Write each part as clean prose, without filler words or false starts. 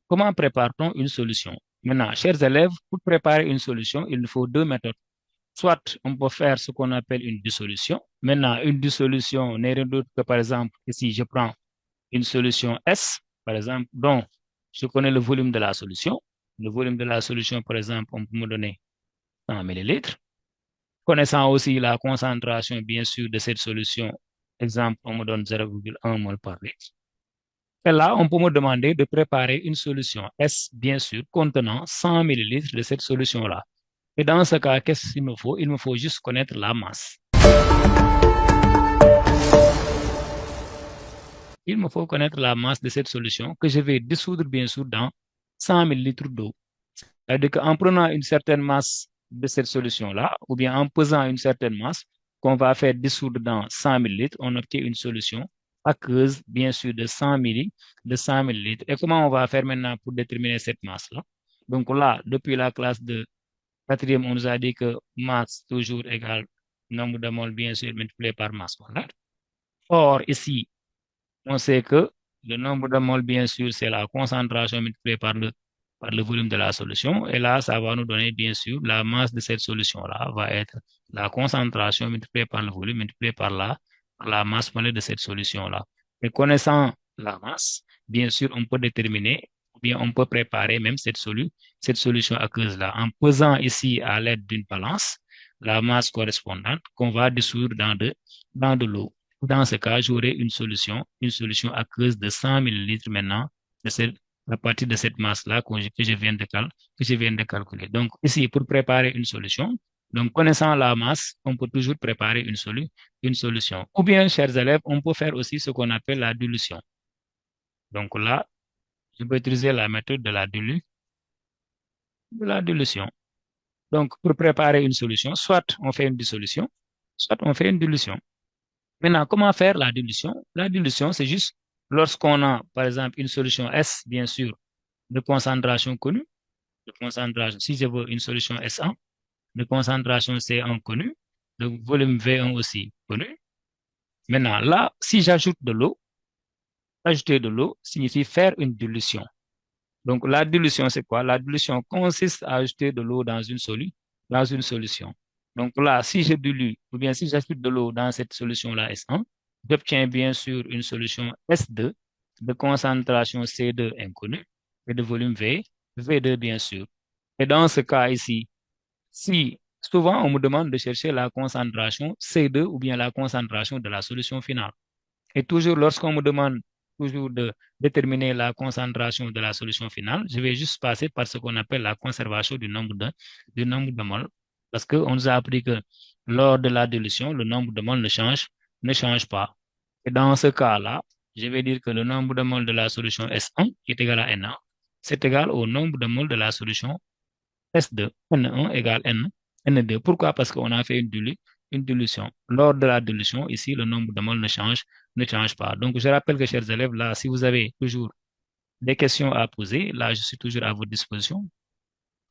Comment prépare-t-on une solution? Maintenant, chers élèves, pour préparer une solution, il nous faut deux méthodes. Soit on peut faire ce qu'on appelle une dissolution. Maintenant, une dissolution n'est rien d'autre que, par exemple, ici, je prends une solution S, par exemple, dont je connais le volume de la solution. Le volume de la solution, par exemple, on peut me donner 100 millilitres. Connaissant aussi la concentration, bien sûr, de cette solution, exemple, on me donne 0,1 mol par litre. Et là, on peut me demander de préparer une solution S, bien sûr, contenant 100 millilitres de cette solution-là. Et dans ce cas, qu'est-ce qu'il me faut? Il me faut juste connaître la masse. Il me faut connaître la masse de cette solution que je vais dissoudre, bien sûr, dans 100 millilitres d'eau. C'est-à-dire qu'en prenant une certaine masse de cette solution-là, ou bien en pesant une certaine masse qu'on va faire dissoudre dans 100 millilitres, on obtient une solution aqueuse, bien sûr, de 100 millilitres. Et comment on va faire maintenant pour déterminer cette masse-là? Donc là, depuis la classe de quatrième, on nous a dit que masse toujours égale nombre de moles, bien sûr, multiplié par masse molaire. Or, ici, on sait que le nombre de moles, bien sûr, c'est la concentration multipliée par le volume de la solution. Et là, ça va nous donner, bien sûr, la masse de cette solution-là va être la concentration multipliée par le volume multipliée par la masse molaire de cette solution-là. Et connaissant la masse, bien sûr, on peut déterminer, ou bien on peut préparer même cette solution aqueuse-là en pesant ici à l'aide d'une balance la masse correspondante qu'on va dissoudre dans de l'eau. Dans ce cas, j'aurai une solution aqueuse de 100 millilitres maintenant à partir de cette masse-là que je viens de calculer. Donc, ici, pour préparer une solution, donc connaissant la masse, on peut toujours préparer une solution. Ou bien, chers élèves, on peut faire aussi ce qu'on appelle la dilution. Donc là, je peux utiliser la méthode de la dilution. Donc, pour préparer une solution, soit on fait une dissolution, soit on fait une dilution. Maintenant, comment faire la dilution? La dilution, c'est juste lorsqu'on a, par exemple, une solution S, bien sûr, de concentration connue, de concentration, si je veux une solution S1, de concentration C1 connue, de volume V1 aussi connu. Maintenant, là, si j'ajoute de l'eau, ajouter de l'eau signifie faire une dilution. Donc, la dilution, c'est quoi? La dilution consiste à ajouter de l'eau dans une solution. Donc là, si je dilue, ou bien si j'ajoute de l'eau dans cette solution-là S1, j'obtiens bien sûr une solution S2 de concentration C2 inconnue et de volume V2 bien sûr. Et dans ce cas ici, si souvent on me demande de chercher la concentration C2 ou bien la concentration de la solution finale. Et toujours, lorsqu'on me demande toujours de déterminer la concentration de la solution finale, je vais juste passer par ce qu'on appelle la conservation du nombre de moles. Parce qu'on nous a appris que lors de la dilution, le nombre de moles ne change pas. Et dans ce cas-là, je vais dire que le nombre de moles de la solution S1 qui est égal à N1, c'est égal au nombre de moles de la solution S2. N1 égale N2. Pourquoi? Parce qu'on a fait une dilution. Lors de la dilution, ici, le nombre de moles ne change pas. Donc, je rappelle que, chers élèves, là, si vous avez toujours des questions à poser, là, je suis toujours à votre disposition.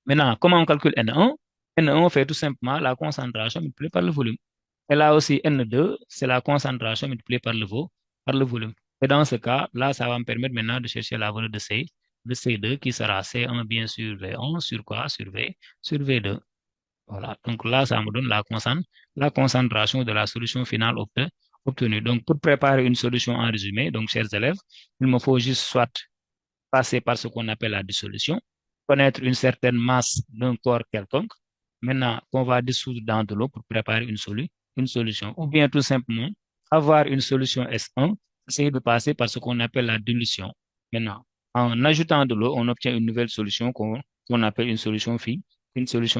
Maintenant, comment on calcule N1? N1, on fait tout simplement la concentration multipliée par le volume. Et là aussi, N2, c'est la concentration multipliée par le volume. Et dans ce cas, là, ça va me permettre maintenant de chercher la valeur de C2 qui sera C1 bien sûr V1 sur quoi? Sur V2. Voilà. Donc là, ça me donne la concentration de la solution finale obtenue. Donc, pour préparer une solution en résumé, donc, chers élèves, il me faut juste soit passer par ce qu'on appelle la dissolution, connaître une certaine masse d'un corps quelconque, maintenant qu'on va dissoudre dans de l'eau pour préparer une solution. Ou bien tout simplement avoir une solution S1, essayer de passer par ce qu'on appelle la dilution. Maintenant, en ajoutant de l'eau, on obtient une nouvelle solution qu'on appelle une solution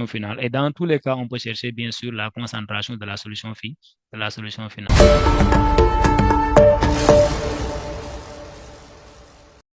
finale. Et dans tous les cas, on peut chercher bien sûr la concentration de la solution finale.